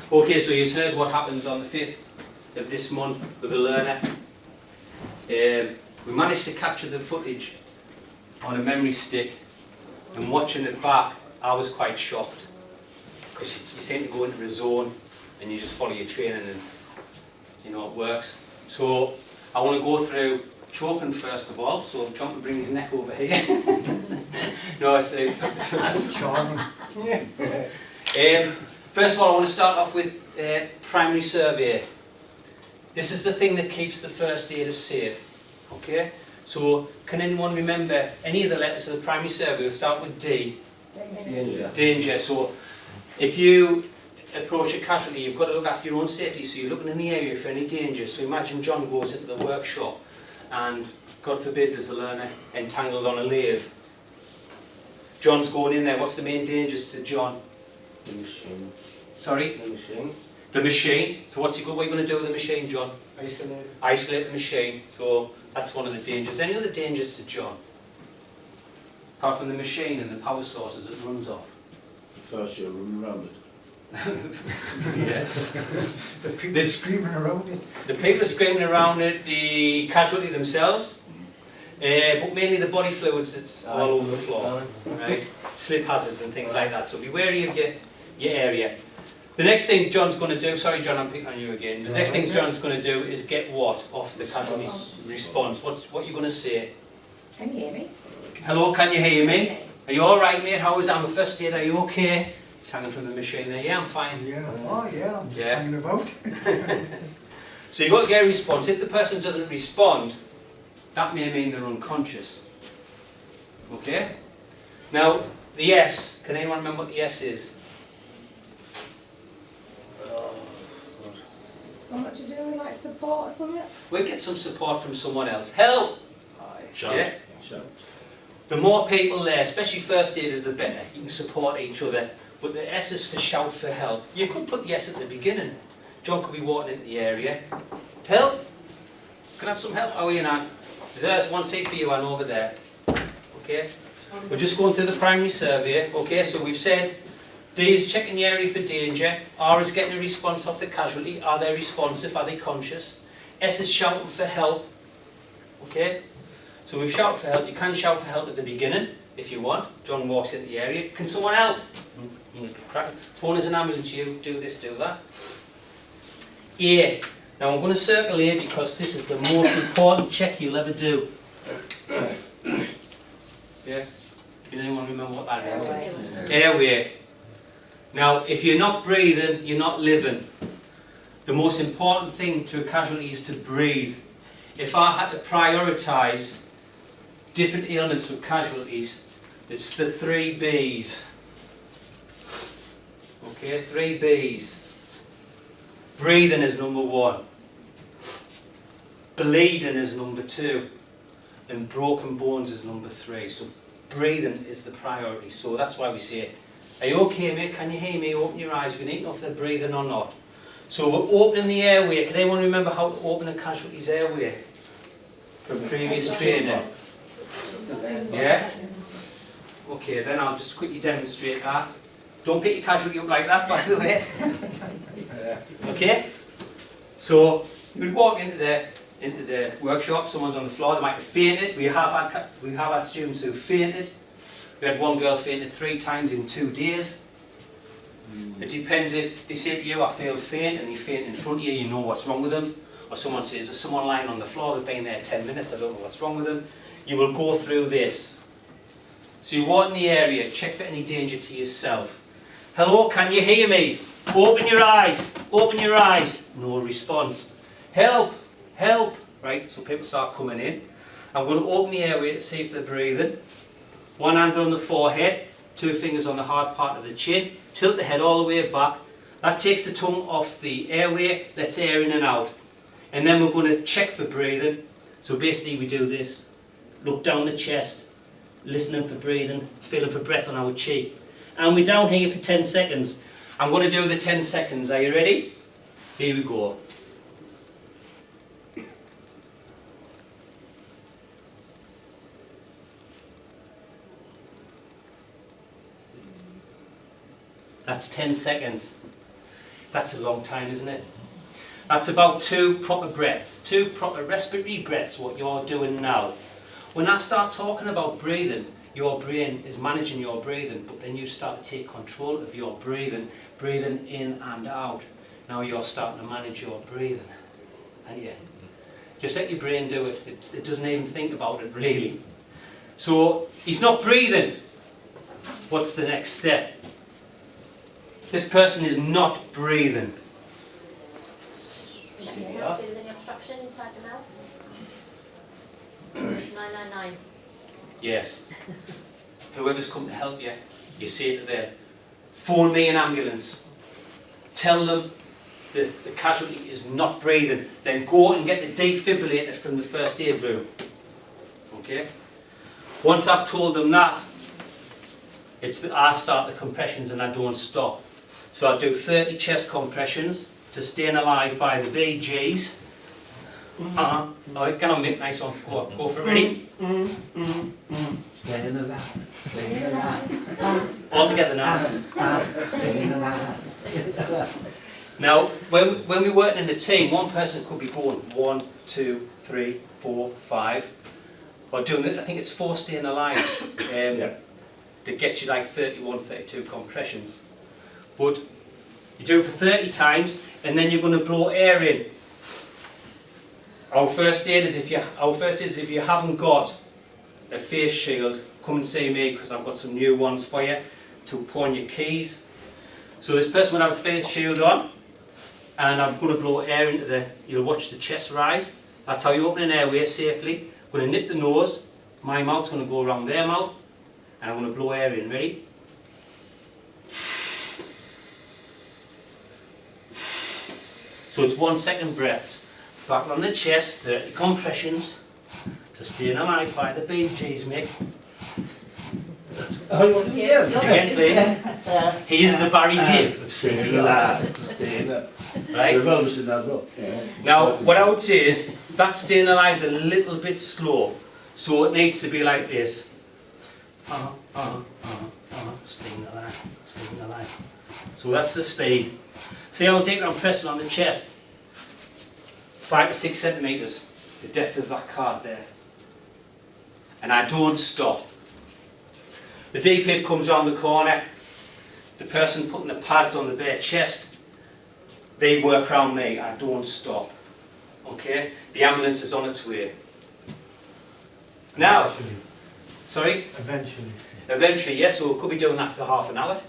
Okay, so you've heard what happens on the 5th of this month with the learner. We managed to capture the footage on a memory stick, and watching it back, I was quite shocked, because you seem to go into a zone and you just follow your training and you know it works. So I want to go through choking first of all, so John can bring his neck over here. No, that's charming. First of all, I want to start off with primary survey. This is the thing that keeps the first aider safe. Okay? So, can anyone remember any of the letters of the primary survey? We'll start with D. Danger. Danger. So, if you approach a casualty, you've got to look after your own safety, so you're looking in the area for any danger. So imagine John goes into the workshop and, God forbid, there's a learner entangled on a lathe. John's going in there. What's the main dangers to John? The machine. Sorry? The machine. The machine. So what are you going to do with the machine, John? Isolate. Isolate the machine. So that's one of the dangers. Any other dangers to John? Apart from the machine and the power sources it runs off. First you're running around it. Yeah. The people screaming around it. The people screaming around it, the casualty themselves, but mainly the body fluids that's all over the floor, right? Slip hazards and things like that. So be wary of your area. The next thing John's going to do, sorry John, I'm picking on you again. The next thing John's going to do is get what off the casualty response. What are you going to say? Can you hear me? Hello, can you hear me? Are you all right, mate? How is I'm a first aid? Are you okay? He's hanging from the machine there. Yeah, I'm fine. Yeah. Oh yeah, I'm just Yeah. hanging about. So you've got to get a response. If the person doesn't respond, that may mean they're unconscious. Okay? Now, the S. Can anyone remember what the S is? Something to do with like support or something? We'll get some support from someone else. Help! Shout. Yeah? Shout. The more people there, especially first aiders, the better. You can support each other. But the S is for shout for help. You could put the S at the beginning. John could be walking into the area. Help! Can I have some help? How are you now? There's one seat for you and over there. Okay? We're just going through the primary survey. Okay, so we've said D is checking the area for danger. R is getting a response off the casualty. Are they responsive? Are they conscious? S is shouting for help. Okay? So we've shouted for help. You can shout for help at the beginning if you want. John walks into the area. Can someone help? You crack. Phone is an ambulance. You do this, do that. A. Now I'm going to circle A because this is the most important check you'll ever do. Yeah? Can anyone remember what that is? Airways. Airway. Now, if you're not breathing, you're not living. The most important thing to a casualty is to breathe. If I had to prioritise different ailments with casualties, it's the 3 B's. Okay, 3 B's. Breathing is number 1. Bleeding is number 2. And broken bones is number 3. So breathing is the priority. So that's why we say, are you okay, mate? Can you hear me? Open your eyes. We need to know if they're breathing or not. So we're opening the airway. Can anyone remember how to open a casualty's airway from previous training? Yeah? Okay, then I'll just quickly demonstrate that. Don't pick your casualty up like that, by the way. Okay? So you would walk into the workshop. Someone's on the floor. They might have fainted. We have had students who fainted. We had one girl fainted 3 times in 2 days. It depends if they say to you, I feel faint, and they faint in front of you, you know what's wrong with them. Or someone says, there's someone lying on the floor, they've been there 10 minutes, I don't know what's wrong with them. You will go through this. So you walk in the area, check for any danger to yourself. Hello, can you hear me? Open your eyes, open your eyes. No response. Help, help. Right, so people start coming in. I'm going to open the airway to see if they're breathing. 1 hand on the forehead, 2 fingers on the hard part of the chin. Tilt the head all the way back. That takes the tongue off the airway, lets air in and out. And then we're going to check for breathing. So basically we do this. Look down the chest, listening for breathing, feeling for breath on our cheek. And we're down here for 10 seconds. I'm going to do the 10 seconds. Are you ready? Here we go. That's 10 seconds. That's a long time, isn't it? That's about 2 proper breaths, 2 proper respiratory breaths, what you're doing now. When I start talking about breathing, your brain is managing your breathing, but then you start to take control of your breathing, breathing in and out. Now you're starting to manage your breathing, aren't you? Just let your brain do it. It doesn't even think about it, really. So, he's not breathing. What's the next step? This person is not breathing. Check his nose, see if there's any obstruction inside the mouth. 999. Yes. Whoever's come to help you, you say to them, phone me an ambulance. Tell them the casualty is not breathing. Then go and get the defibrillator from the first aid room. Okay? Once I've told them that, I start the compressions and I don't stop. So I do 30 chest compressions to staying alive by the BGs. Alright, get on, Mick, nice one. Go for it, ready? Staying alive, staying alive. All together now. Staying alive, staying alive. Now, when we're working in a team, one person could be going 1, 2, 3, 4, 5, or doing it, I think it's 4 staying alive. That gets you like 31, 32 compressions. But you do it for 30 times, and then you're going to blow air in. Our first aid is if you haven't got a face shield, come and see me because I've got some new ones for you to pawn your keys. So this person will have a face shield on, and I'm going to blow air into you'll watch the chest rise. That's how you open an airway safely. I'm going to nip the nose, my mouth's going to go around their mouth, and I'm going to blow air in. Ready? So it's 1 second breaths. Back on the chest, 30 compressions to staying alive by the BGs, Mick. Again, please. He is the Barry Gibb of Staying alive, staying up. right? We've always seen that as well. Yeah. Now, what I would say is that staying alive is a little bit slow, so it needs to be like this. Staying alive, staying alive. So that's the speed. See how deep I'm pressing on the chest? 5 to 6 centimetres, the depth of that card there. And I don't stop. The defib comes around the corner, the person putting the pads on the bare chest, they work around me, I don't stop. Okay? The ambulance is on its way. Now, Eventually. sorry? Eventually. Eventually, yes, so we could be doing that for half an hour.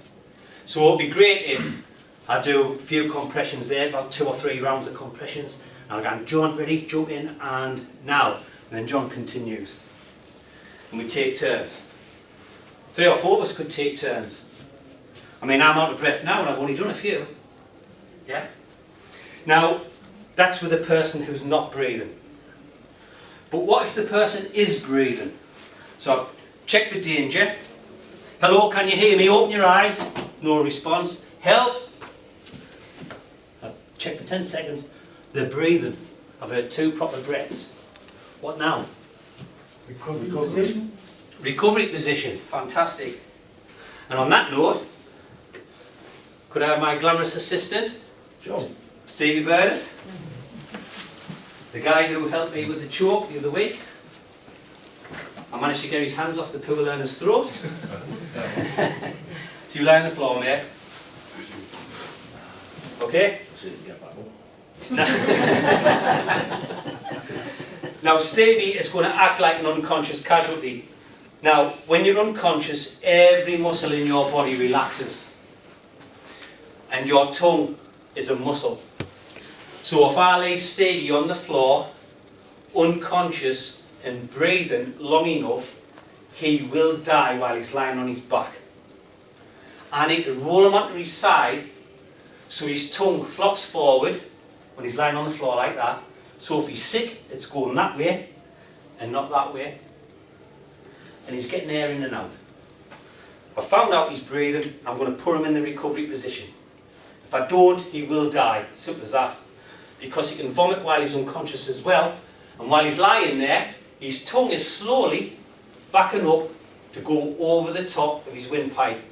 So it would be great if I do a few compressions there, about 2 or 3 rounds of compressions. And I'll go, John, ready, jump in, and now. And then John continues. And we take turns. 3 or 4 of us could take turns. I mean, I'm out of breath now and I've only done a few. Yeah? Now, that's with a person who's not breathing. But what if the person is breathing? So I've checked the danger. Hello, can you hear me? Open your eyes. No response. Help. I've checked for 10 seconds. They're breathing. I've heard 2 proper breaths. What now? Recovery position. Recovery position. Fantastic. And on that note, could I have my glamorous assistant, Sure. Stevie Burtis, the guy who helped me with the choke the other week. I managed to get his hands off the pool learner's throat. So you lie on the floor, mate. Okay? See it get back up. Now Stevie is going to act like an unconscious casualty. Now, when you're unconscious, every muscle in your body relaxes. And your tongue is a muscle. So if I leave Stevie on the floor, unconscious and breathing long enough, he will die while he's lying on his back. I need to roll him onto his side so his tongue flops forward when he's lying on the floor like that. So if he's sick, it's going that way and not that way. And he's getting air in and out. I found out he's breathing, I'm going to put him in the recovery position. If I don't, he will die. Simple as that. Because he can vomit while he's unconscious as well. And while he's lying there, his tongue is slowly backing up to go over the top of his windpipe.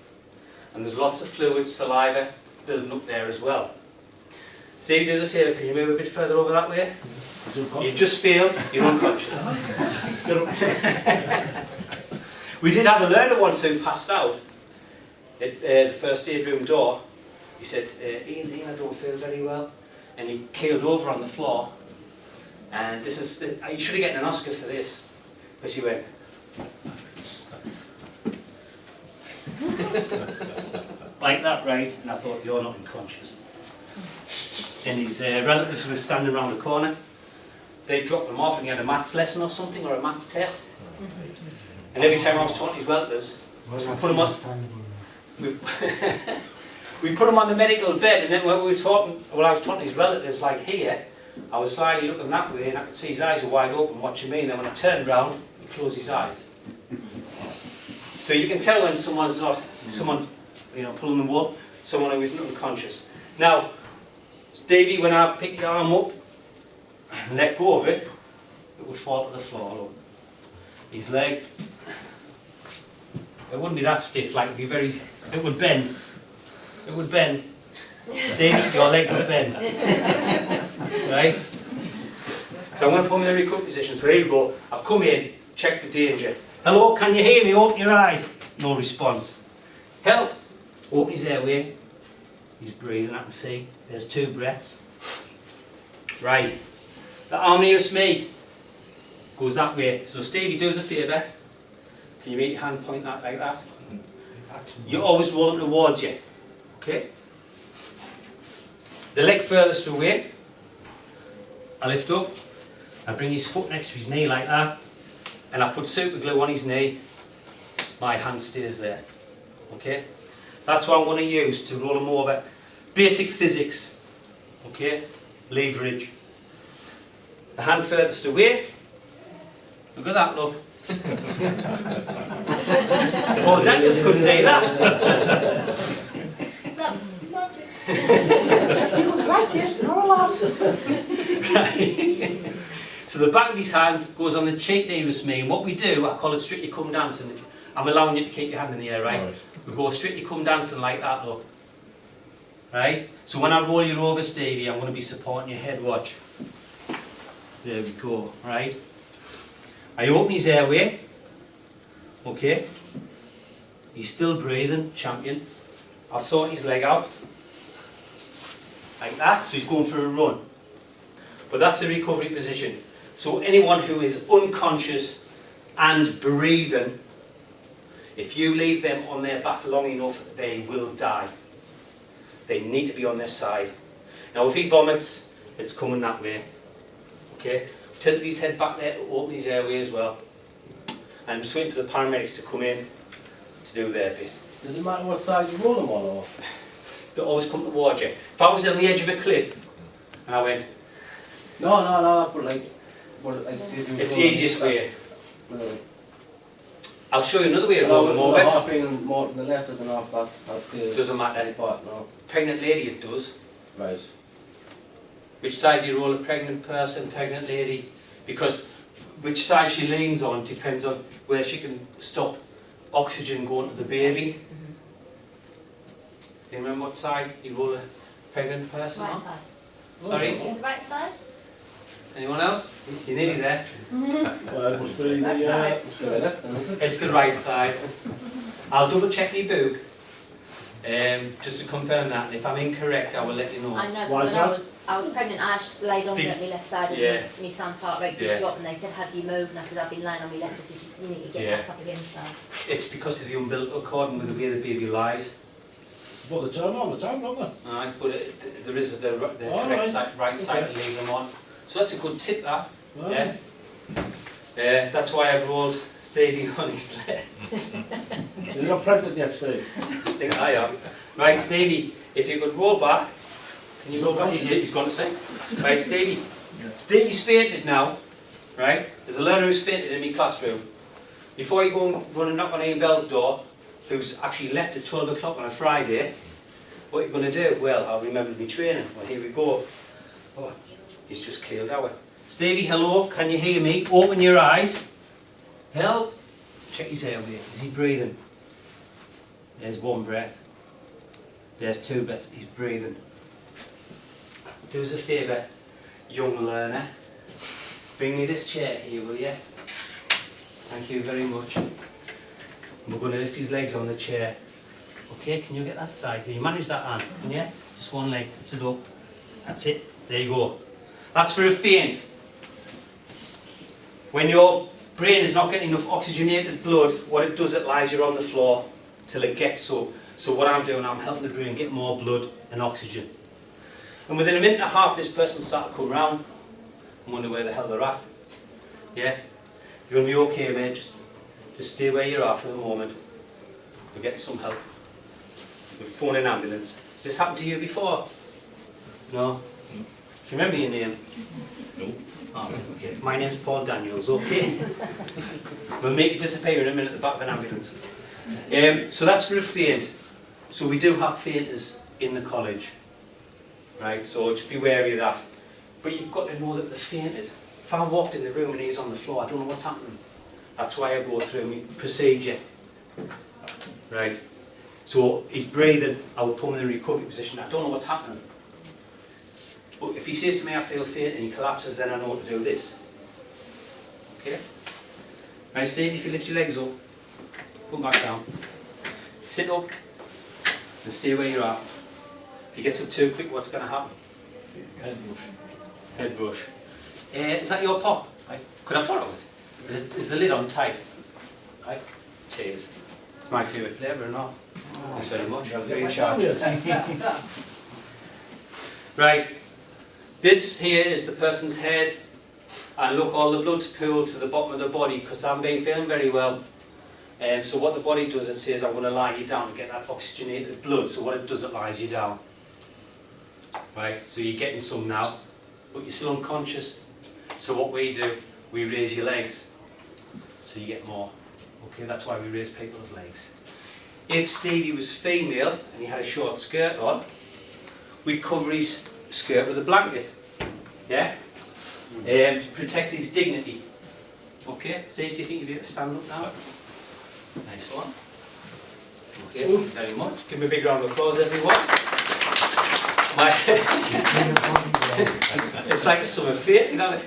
And there's lots of fluid, saliva building up there as well. Stevie, do us a favour, can you move a bit further over that way? It's unconscious. You've just failed, you're unconscious. We did have a learner once who passed out at the first aid room door. He said, Ian, I don't feel very well. And he keeled over on the floor. And this is, you should have gotten an Oscar for this. Because he went, like that, right? And I thought, you're not unconscious. And his relatives were standing around the corner. They dropped him off and he had a maths lesson or something, or a maths test. And every time I was talking to his relatives, we put him on, we put him on the medical bed, and then when we were talking, well, I was talking to his relatives like here, I was slightly looking that way and I could see his eyes were wide open watching me, and then when I turned round, he closed his eyes. So you can tell when someone's not, someone's, you know, pulling the wool, someone who isn't unconscious. Now, Davey, when I picked your arm up and let go of it, it would fall to the floor. Look. His leg, it wouldn't be that stiff, like it'd be very, it would bend. It would bend. Davey, your leg would bend. Right? So I'm going to put him in the recovery position. So here we go. I've come in, check for danger. Hello, can you hear me? Open your eyes. No response. Help. Open his airway. He's breathing, I can see. There's 2 breaths. Right. The arm nearest me goes that way. So Stevie, do us a favour. Can you make your hand point that like that? You always roll them towards you. Okay? The leg furthest away, I lift up, I bring his foot next to his knee like that, and I put super glue on his knee, my hand stays there. Okay? That's what I'm going to use to roll him over. Basic physics. Okay? Leverage. The hand furthest away. Look at that, look. Oh, Daniels couldn't do that. That's magic. You would like this, no lot. Right. So the back of his hand goes on the cheek nearest me, and what we do, I call it strictly come dancing. I'm allowing you to keep your hand in the air, right? We go strictly come dancing like that, look. Right? So when I roll you over, Stevie, I'm going to be supporting your head, watch. There we go, right? I open his airway. Okay? He's still breathing, champion. I'll sort his leg out. Like that, so he's going for a run. But that's a recovery position. So anyone who is unconscious and breathing, if you leave them on their back long enough, they will die. They need to be on their side. Now if he vomits, it's coming that way. Okay? Tilt his head back there to open his airway as well. And I'm just waiting for the paramedics to come in to do their bit. Does it matter what side you roll them on, or? They always come towards you. If I was on the edge of a cliff and I went, No, but like say if you it's roll the easiest them- way. No, I'll show you another way to roll them over. half being more to the left than half that. Doesn't matter. Part, no. Pregnant lady it does. Right. Which side do you roll a pregnant person, pregnant lady? Because which side she leans on depends on where she can stop oxygen going to the baby. Do you remember what side you roll a pregnant person Right on? side. Sorry? The right side? Anyone else? You're nearly there. Well, it must be Left side. the left, then, is it? It's the right side. I'll double check my book just to confirm that, and if I'm incorrect I will let you know. I know, Why but is when that? I was pregnant, I laid on Big- my left side and Yeah. my son's heart rate did Yeah. drop, and they said, have you moved? And I said, I've been lying on my left. They said, you need to get Yeah. back up again. So. It's because of the umbilical cord and with the way the baby lies. But they turn all the time, don't they? Alright, but there is the Oh, correct right. side, right side to leave them on. So that's a good tip, that. Oh. Yeah. That's why I've rolled Stevie on his leg. You're not pregnant yet, Steve. I think I am. Right, Stevie, if you could roll back. Can you roll back? He's gone to say. Right, Stevie. Stevie's fainted now. Right? There's a learner who's fainted in my classroom. Before you go and run and knock on Ian Bell's door, who's actually left at 12 o'clock on a Friday, what you're going to do? Well, I'll remember my training. Well, here we go. Oh, he's just killed our. Stevie, hello, can you hear me? Open your eyes. Help. Check his airway. Is he breathing? There's 1 breath. There's 2 breaths. He's breathing. do us a favour, young learner. Bring me this chair here, will you? Thank you very much. We're going to lift his legs on the chair. Okay, can you get that side? Can you manage that hand? Can you? Just one leg, lift it up. That's it. There you go. That's for a faint. When your brain is not getting enough oxygenated blood, what it does, it lies you on the floor till it gets so. So what I'm doing, I'm helping the brain get more blood and oxygen. And within a minute and a half, this person started to come round. I wonder where the hell they're at. Yeah? You're going to be okay, mate. Just stay where you are for the moment. We're getting some help. We've phoned an ambulance. Has this happened to you before? No? Can you remember your name? No. Oh, okay. My name's Paul Daniels, okay? We'll make you disappear in a minute at the back of an ambulance. So that's for a faint. So we do have fainters in the college. Right, so just be wary of that. But you've got to know that the fainted. If I walked in the room and he's on the floor, I don't know what's happening. That's why I go through my procedure. Right. So he's breathing out pulmonary recovery position. I don't know what's happening. But if he says to me, I feel faint, and he collapses, then I know what to do this. Okay? Right, Steve, if you lift your legs up, put them back down. Sit up and stay where you're at. If he gets up too quick, what's going to happen? Head brush. Head brush. Is that your pop? Aye. Could I borrow it? Is the lid on tight? Aye. Cheers. It's my favourite flavour, or not? Thanks very much. I'll Yeah, be in charge. yeah. Right. This here is the person's head. And look, all the blood's pooled to the bottom of the body because I haven't been feeling very well. So what the body does, it says, I'm going to lie you down to get that oxygenated blood. So what it does, it lies you down. Right, so you're getting some now, but you're still unconscious. So what we do, we raise your legs, so you get more. Okay, that's why we raise people's legs. If Stevie was female and he had a short skirt on, we'd cover his skirt with a blanket. Yeah? To protect his dignity. Okay, Steve, do you think you'll be able to stand up now? Nice one. Okay, thank you very much. Give me a big round of applause, everyone. It's like a summer fete, you know.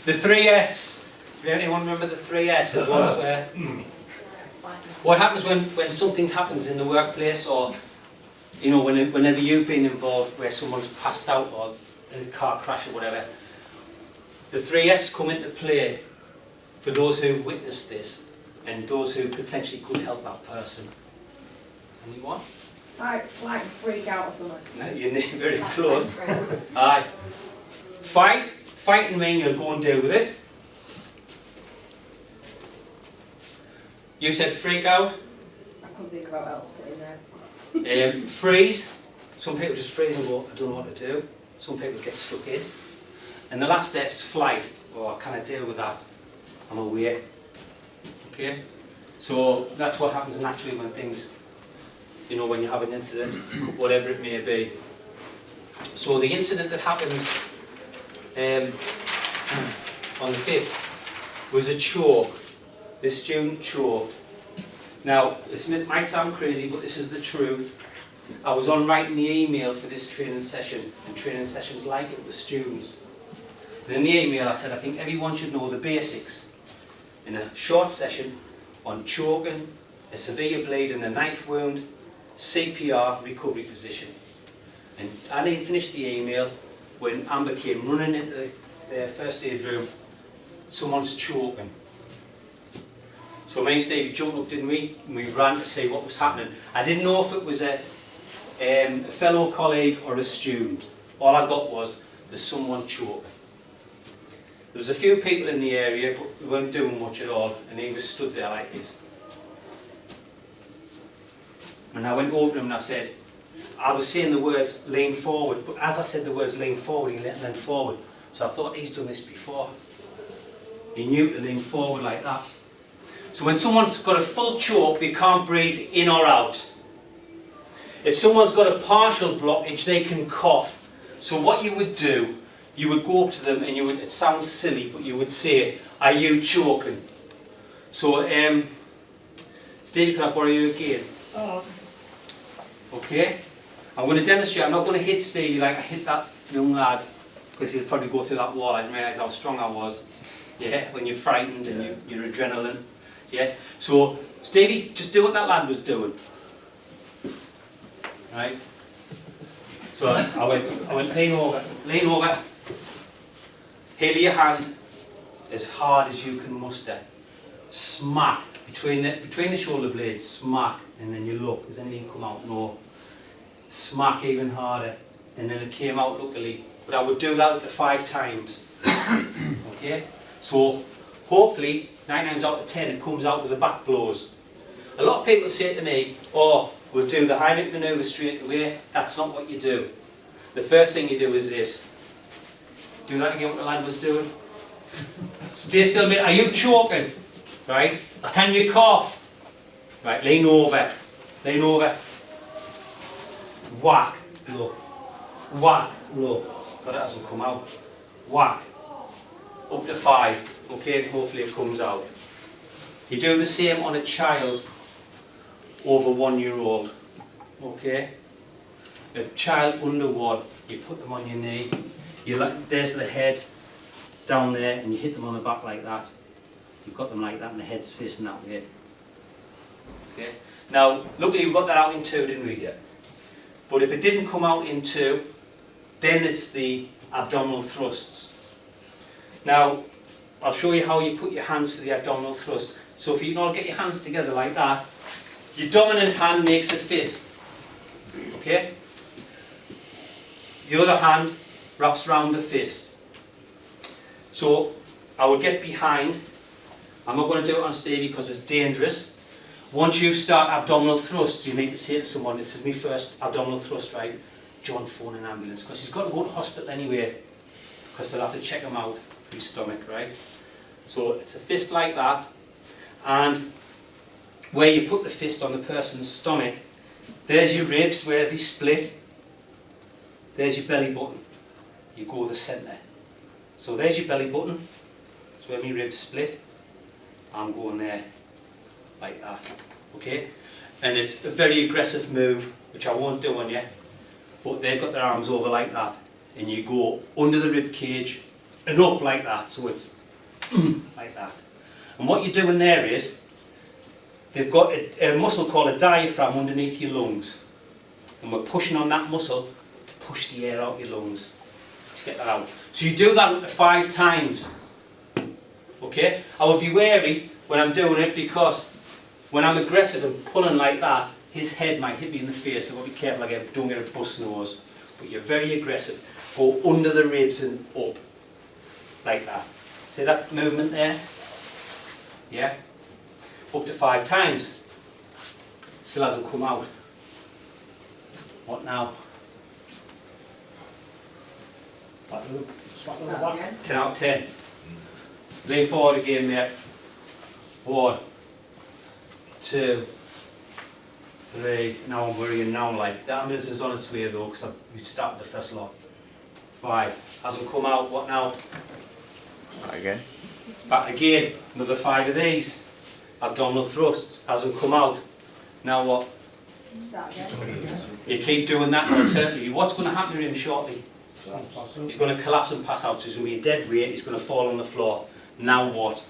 The 3 Fs. Does anyone remember the 3 Fs? The ones where, what happens when something happens in the workplace, or you know, whenever you've been involved where someone's passed out or in a car crash or whatever, the 3 Fs come into play for those who've witnessed this and those who potentially could help that person. Anyone? Fight, flag, freak out or something. No, you're very close. Aye. Fight. Fighting mean you'll go and deal with it. You said freak out. I couldn't think of what else to put in there. Freeze. Some people just freeze and go, I don't know what to do. Some people get stuck in. And the last F's flight. Oh, I can't deal with that. I'm away. Okay? So that's what happens naturally when things, you know, when you have an incident, whatever it may be. So the incident that happened on the 5th was a choke. This student choked. Now, this might sound crazy, but this is the truth. I was on writing the email for this training session, and training sessions like it with students. And in the email I said, I think everyone should know the basics in a short session on choking, a severe bleed and a knife wound, CPR, recovery position. And I didn't finish the email when Amber came running into the first aid room. Someone's choking. So me and Stevie jumped up, didn't we? And we ran to see what was happening. I didn't know if it was a fellow colleague or a student. All I got was, there's someone choking. There was a few people in the area, but we weren't doing much at all, and he was stood there like this. And I went over to him and I said, I was saying the words lean forward, but as I said the words lean forward, he leaned forward. So I thought, he's done this before. He knew to lean forward like that. So when someone's got a full choke, they can't breathe in or out. If someone's got a partial blockage, they can cough. So what you would do, you would go up to them and you would, it sounds silly, but you would say, are you choking? So, Steve, can I borrow you again? Oh. Okay? I'm going to demonstrate. I'm not going to hit Stevie like I hit that young lad, because he'll probably go through that wall. I didn't realise how strong I was. Yeah, when you're frightened and your adrenaline. Yeah. So Stevie, just do what that lad was doing. Right. So I went lean over, heel your hand as hard as you can muster. Smack between the shoulder blades. Smack, and then you look. Does anything come out? No. Smack even harder, and then it came out luckily. But I would do that up to 5 times. Okay? So hopefully 9 times out of 10 it comes out with the back blows. A lot of people say to me, oh, we'll do the Heimlich manoeuvre straight away. That's not what you do. The first thing you do is this. Do that again what the lad was doing. Stay still a bit. Are you choking? Right? Can you cough? Right, lean over. Lean over. Whack, look. Whack, look. But it hasn't come out. Whack. Up to 5. Okay, and hopefully it comes out. You do the same on a child over 1 year old. Okay? A child under 1, you put them on your knee. There's the head down there, and you hit them on the back like that. You've got them like that, and the head's facing that way. Okay? Now, luckily we got that out in 2, didn't we? Yeah. But if it didn't come out in 2, then it's the abdominal thrusts. Now, I'll show you how you put your hands for the abdominal thrust. So if you can all get your hands together like that, your dominant hand makes a fist. Okay? The other hand wraps around the fist. So I will get behind. I'm not going to do it on Stevie because it's dangerous. Once you start abdominal thrust, you need to say to someone, this is my first abdominal thrust, right? John, phone an ambulance, because he's got to go to hospital anyway, because they'll have to check him out for his stomach, right? So it's a fist like that, and where you put the fist on the person's stomach, there's your ribs where they split, there's your belly button, you go the centre. So there's your belly button, that's where my ribs split, I'm going there, like that, okay? And it's a very aggressive move, which I won't do on you, but they've got their arms over like that, and you go under the rib cage and up like that, so it's like that. And what you're doing there is, they've got a muscle called a diaphragm underneath your lungs, and we're pushing on that muscle to push the air out your lungs, to get that out. So you do that up to 5 times, okay? I would be wary when I'm doing it, because when I'm aggressive and pulling like that, his head might hit me in the face, so I'll be careful I don't get a bust nose. But you're very aggressive. Go under the ribs and up, like that. See that movement there? Yeah? Up to 5 times. Still hasn't come out. What now? 10 out of 10. Lean forward again, mate. 1, 2, 3. Now I'm worrying now, like, the ambulance is on its way though, because we started the first lot. 5. Hasn't come out. What now? Again. Back again. Another 5 of these. Abdominal thrusts. Hasn't come out. Now what? You keep doing that alternately. What's going to happen to him shortly? He's going to collapse and pass out, so he's going to be a dead weight, he's going to fall on the floor. Now what?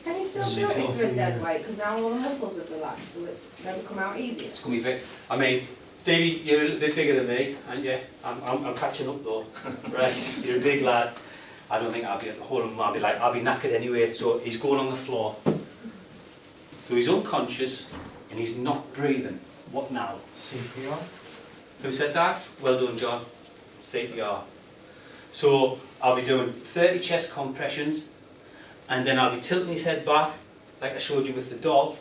Can you still feel it for a dead weight? Because now all the muscles have relaxed. Will it never come out easier? It's going to be I mean, Stevie, you're a little bit bigger than me, aren't you? I'm catching up though. Right, you're a big lad. I don't think I'll be at the whole of him. I'll be knackered anyway. So he's going on the floor. So he's unconscious and he's not breathing. What now? CPR? Who said that? Well done, John. CPR. So I'll be doing 30 chest compressions, and then I'll be tilting his head back, like I showed you with the dog,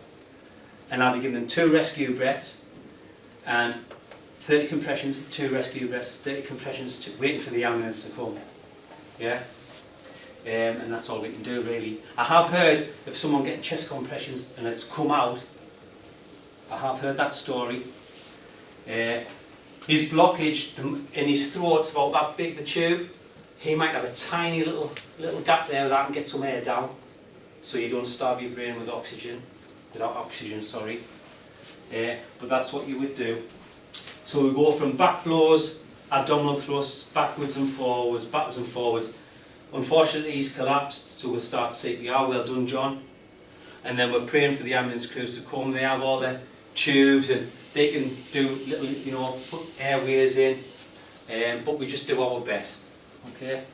and I'll be giving him 2 rescue breaths, and 30 compressions, 2 rescue breaths, 30 compressions, waiting for the ambulance to come. Yeah? And that's all we can do really. I have heard of someone getting chest compressions and it's come out. I have heard that story. His blockage in his throat's about that big, the tube. He might have a tiny little gap there that can get some air down, so you don't starve your brain with oxygen, without oxygen, sorry. But that's what you would do. So we go from back blows, abdominal thrusts, backwards and forwards, backwards and forwards. Unfortunately he's collapsed, so we'll start CPR. Well done, John. And then we're praying for the ambulance crews to come. They have all the tubes and they can do little, you know, put airways in, but we just do our best. Okay.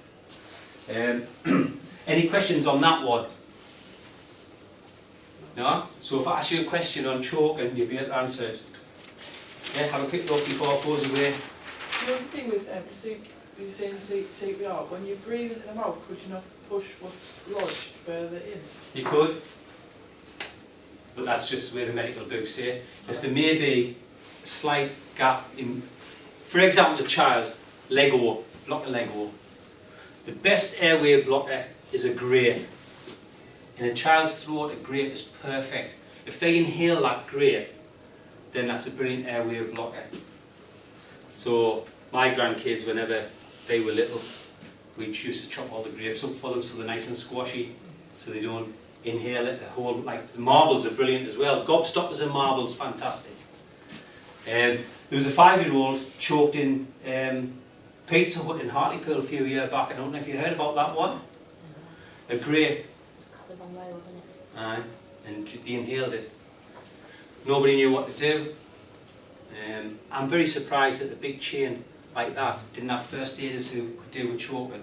Any questions on that one? No? So if I ask you a question on choking, you'll be able to answer it. Yeah, have a quick look before I pose away. The other thing with you're saying CPR, when you breathe into the mouth, could you not push what's lodged further in? You could, but that's just the way the medical books say. Because there may be a slight gap in, for example, a child, leg O, block a leg O. The best airway blocker is a grape. In a child's throat, a grape is perfect. If they inhale that grape, then that's a brilliant airway blocker. So my grandkids, whenever they were little, we used to chop all the grapes up for them so they're nice and squashy, so they don't inhale it. The whole, like, the marbles are brilliant as well. Gobstoppers and marbles, fantastic. There was a 5-year-old choked in Pizza Hut in Hartlepool a few years back. I don't know if you heard about that one. A grape. It was cut the wrong way, wasn't it? Aye, and they inhaled it. Nobody knew what to do. I'm very surprised that a big chain like that didn't have first aiders who could deal with choking.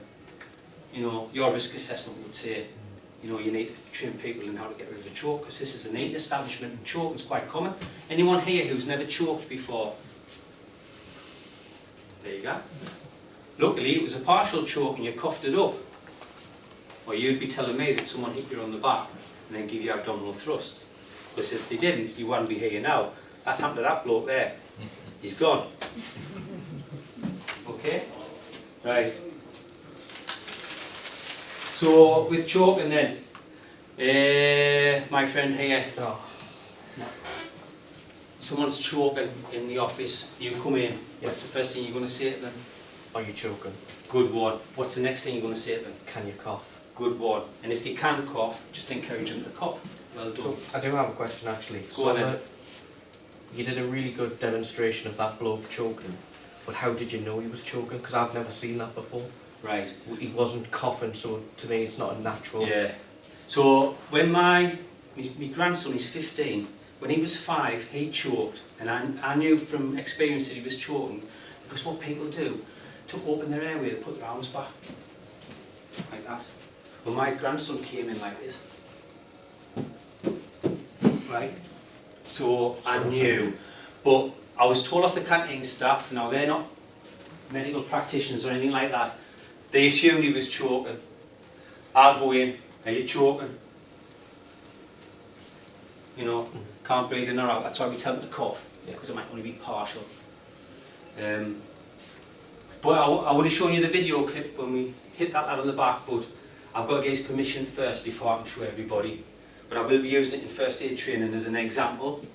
You know, your risk assessment would say, you know, you need to train people in how to get rid of a choke, because this is an eating establishment and choking is quite common. Anyone here who's never choked before? There you go. Luckily it was a partial choke and you coughed it up. Or you'd be telling me that someone hit you on the back and then give you abdominal thrusts. Because if they didn't, you wouldn't be here now. That happened to that bloke there. He's gone. Okay? Right. So, with choking then, my friend here, someone's choking in the office, you come in, what's the first thing you're going to say to them? Are you choking? Good one. What's the next thing you're going to say to them? Can you cough? Good one. And if they can cough, just encourage them to cough. Well done. So I do have a question actually. Go on then. You did a really good demonstration of that bloke choking, but how did you know he was choking? Because I've never seen that before. Right. He wasn't coughing, so to me it's not a natural. Yeah. So when my grandson is 15, when he was 5, he choked, and I knew from experience that he was choking, because what people do, to open their airway, they put their arms back, like that. Well, my grandson came in like this, right? So I knew, but I was told off the canteen staff, now they're not medical practitioners or anything like that, they assumed he was choking. I'll go in, are you choking? You know, can't breathe in or out, that's why we tell them to cough, because it might only be partial. But I would have shown you the video clip when we hit that lad on the back, but I've got to get his permission first before I can show everybody. But I will be using it in first aid training as an example.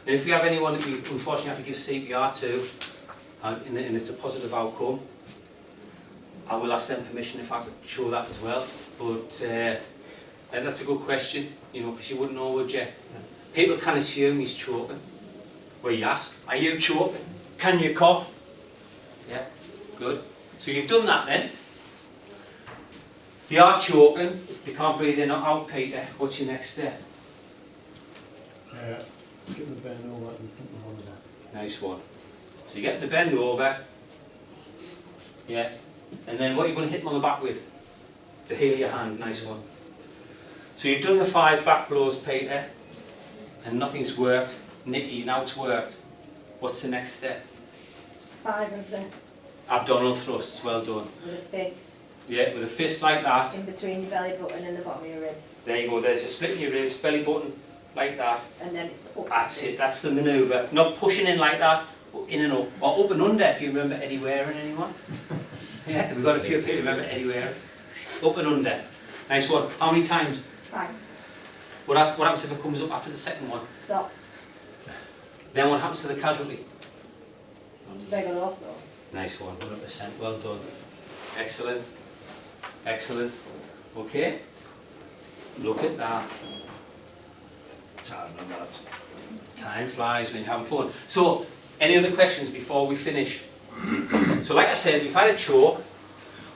And if we have anyone that we unfortunately have to give CPR to, and it's a positive outcome, I will ask them permission if I could show that as well. But that's a good question, you know, because you wouldn't know, would you? People can assume he's choking. Well, you ask, are you choking? Can you cough? Yeah, good. So you've done that then. If you are choking, you can't breathe in or out, Peter, what's your next step? Give the bend over and put them on the back. Nice one. So you get the bend over, yeah, and then what are you going to hit them on the back with? The heel of your hand, nice one. So you've done the 5 back blows, Peter, and nothing's worked. Nikki, now it's worked. What's the next step? 5 of them Abdominal thrusts, well done. with a fist Yeah, with a fist like that. in between your belly button and the bottom of your ribs. There you go, there's a split in your ribs, belly button, like that. And then it's the up. That's it, that's the manoeuvre. Not pushing in like that, but in and up. Or up and under, if you remember Eddie Waring, anyone? Yeah, we've got a few people who remember Eddie Waring. Up and under. Nice one. How many times? 5. What happens if it comes up after the second one? Stop. Then what happens to the casualty? Regular hospital. Nice one, 100%. Well done. Excellent. Excellent. Okay. Look at that. Time flies when you're having fun. So, Any other questions before we finish? So like I said, we've had a choke.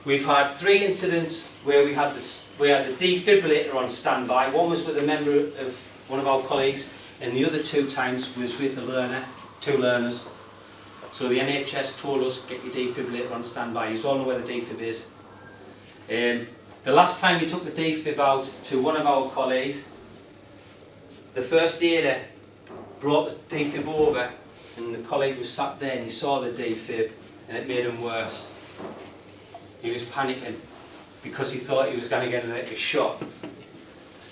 We've had 3 incidents where we had the defibrillator on standby. One was with a member of one of our colleagues, and the other 2 times was with a learner, 2 learners. So the NHS told us, get your defibrillator on standby. You all know where the defib is. The last time we took the defib out to one of our colleagues, the first aider brought the defib over, and the colleague was sat there and he saw the defib, and it made him worse. He was panicking because he thought he was going to get an electric shock.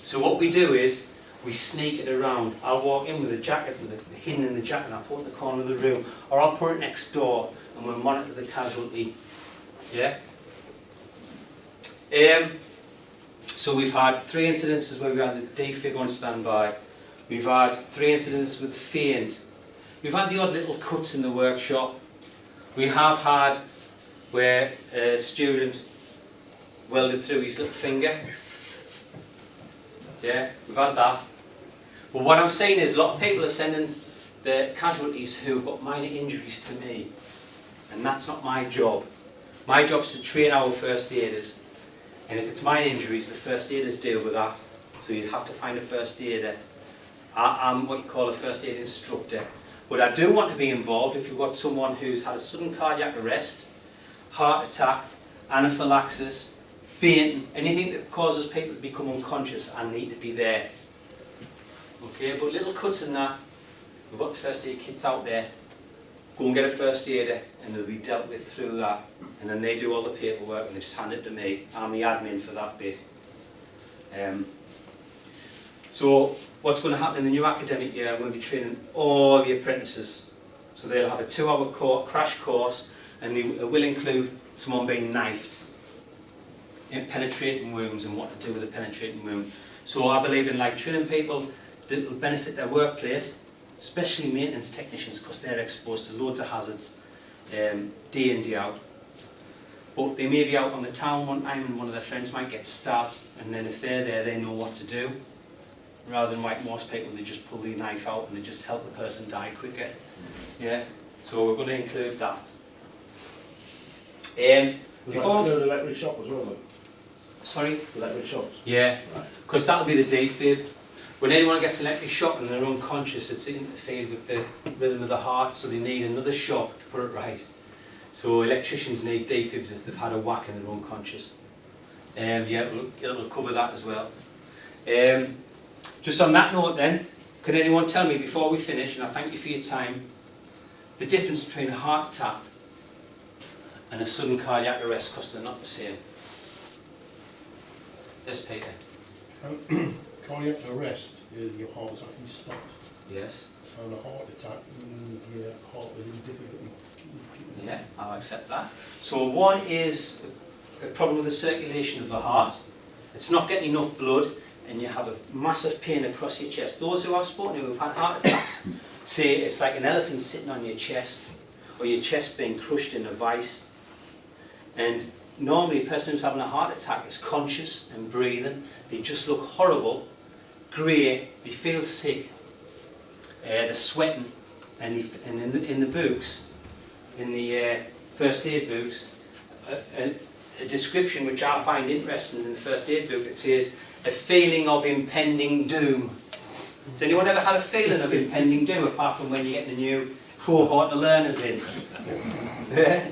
So what we do is we sneak it around. I'll walk in with a jacket, with it hidden in the jacket, and I'll put it in the corner of the room, or I'll put it next door, and we'll monitor the casualty. Yeah. So we've had 3 incidences where we had the defib on standby. We've had 3 incidents with faint. We've had the odd little cuts in the workshop. We have had where a student welded through his little finger. Yeah, we've had that. But what I'm saying is a lot of people are sending the casualties who've got minor injuries to me. And that's not my job. My job is to train our first aiders. And if it's minor injuries, the first aiders deal with that. So you have to find a first aider. I'm what you call a first aid instructor. But I do want to be involved if you've got someone who's had a sudden cardiac arrest, heart attack, anaphylaxis, fainting, anything that causes people to become unconscious. I need to be there. Okay, but little cuts in that, we've got the first aid kits out there. Go and get a first aider and they'll be dealt with through that. And then they do all the paperwork and they just hand it to me. I'm the admin for that bit. So what's going to happen in the new academic year, I'm going to be training all the apprentices. So they'll have a 2-hour crash course, and it will include someone being knifed, penetrating wounds, and what to do with a penetrating wound. So I believe in training people that will benefit their workplace, especially maintenance technicians, because they're exposed to loads of hazards day in, day out. But they may be out on the town one time and one of their friends might get stabbed, and then if they're there, they know what to do. Rather than like most people, they just pull the knife out and they just help the person die quicker. Yeah, so we're going to include that. Before the electric shock as well, though? Sorry? Electric shocks? Yeah, because that'll be the defib. When anyone gets an electric shock and they're unconscious, it's interfered with the rhythm of the heart, so they need another shock to put it right. So electricians need defibs if they've had a whack and they're unconscious. Yeah, it'll cover that as well. Just on that note then, can anyone tell me before we finish, and I thank you for your time, the difference between a heart attack and a sudden cardiac arrest, because they're not the same? Yes, Peter? Cardiac arrest is your heart is actually stopped. Yes. And a heart attack means your heart is in difficulty. Yeah, I'll accept that. So one is a problem with the circulation of the heart. It's not getting enough blood, and you have a massive pain across your chest. Those who I've spoken to who've had heart attacks say it's like an elephant sitting on your chest, or your chest being crushed in a vice. And normally a person who's having a heart attack is conscious and breathing. They just look horrible, grey, they feel sick, they're sweating, and in the books, in the first aid books, a description which I find interesting in the first aid book, it says, a feeling of impending doom. Has anyone ever had a feeling of impending doom, apart from when you get the new cohort of learners in? Yeah.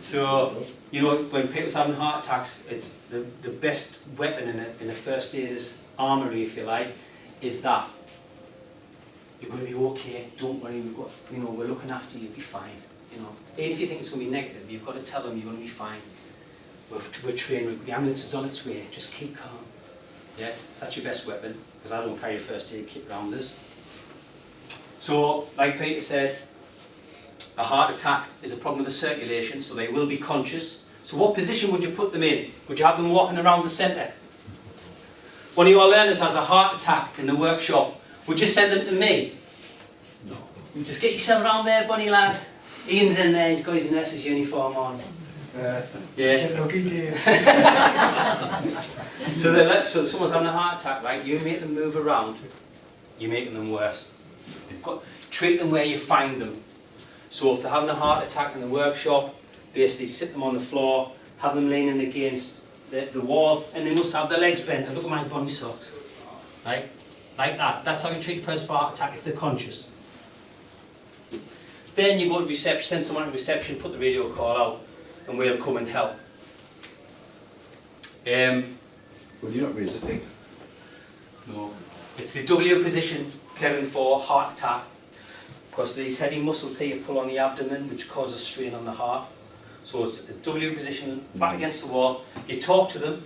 So, you know, when people's having heart attacks, it's the best weapon in a first aider's armoury, if you like, is that. You're going to be okay, don't worry, we're looking after you, you'll be fine. You know, even if you think it's going to be negative, you've got to tell them you're going to be fine. We're trained, the ambulance is on its way, just keep calm. Yeah, that's your best weapon, because I don't carry a first aid kit around us. So, like Peter said, a heart attack is a problem with the circulation, so they will be conscious. So what position would you put them in? Would you have them walking around the centre? One of your learners has a heart attack in the workshop. Would you send them to me? No. Just get yourself around there, bunny lad. Ian's in there, he's got his nurse's uniform on. Yeah. So someone's having a heart attack, right? You make them move around, you're making them worse. treat them where you find them. So if they're having a heart attack in the workshop, basically sit them on the floor, have them leaning against the wall, and they must have their legs bent. And look at my bunny socks, right? Like that. That's how you treat a person for a heart attack if they're conscious. Then you go to reception, send someone to reception, put the radio call out, and we'll come and help. Well, you not raise the thing. No. It's the W position, Kevin, for heart attack. Because these heavy muscles here pull on the abdomen, which causes strain on the heart. So it's the W position, back against the wall. You talk to them,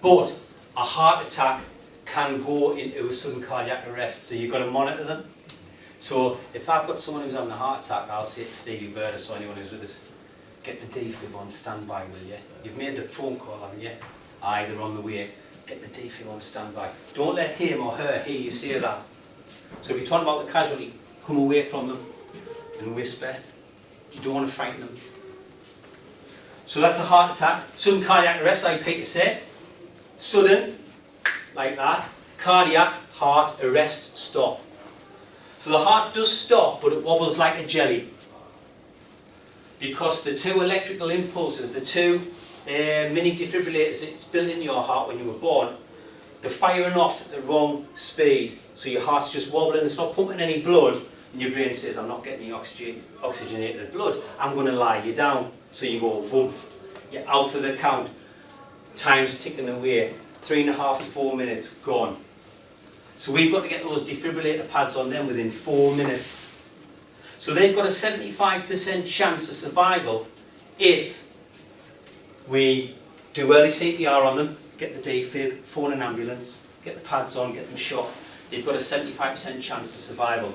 but a heart attack can go into a sudden cardiac arrest, so you've got to monitor them. So if I've got someone who's having a heart attack, I'll say to Stevie Bird or so anyone who's with us, get the defib on standby, will you? You've made the phone call, haven't you? Aye, they're on the way. Get the defib on standby. Don't let him or her hear you say that. So if you're talking about the casualty, come away from them and whisper. You don't want to frighten them. So that's a heart attack. Sudden cardiac arrest, like Peter said. Sudden, like that. Cardiac, heart, arrest, stop. So the heart does stop, but it wobbles like a jelly. Because the two electrical impulses, the two mini defibrillators that's built into your heart when you were born, they're firing off at the wrong speed. So your heart's just wobbling, it's not pumping any blood, and your brain says, I'm not getting the oxygenated blood, I'm going to lie you down. So you go, vroom, you're out for the count. Time's ticking away, 3.5 to 4 minutes, gone. So we've got to get those defibrillator pads on them within 4 minutes. So they've got a 75% chance of survival if we do early CPR on them, get the defib, phone an ambulance, get the pads on, get them shot. They've got a 75% chance of survival.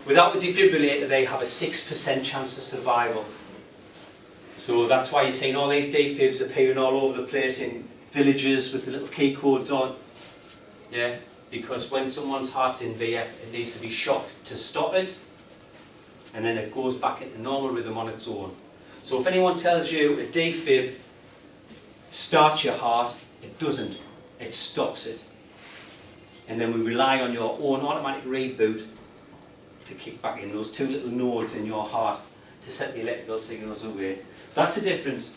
Without a defibrillator, they have a 6% chance of survival. So that's why you're seeing all these defibs appearing all over the place in villages with the little key codes on. Yeah, because when someone's heart's in VF, it needs to be shot to stop it, and then it goes back into normal rhythm on its own. So if anyone tells you a defib starts your heart, it doesn't. It stops it. And then we rely on your own automatic reboot to kick back in those two little nodes in your heart to set the electrical signals away. So that's the difference.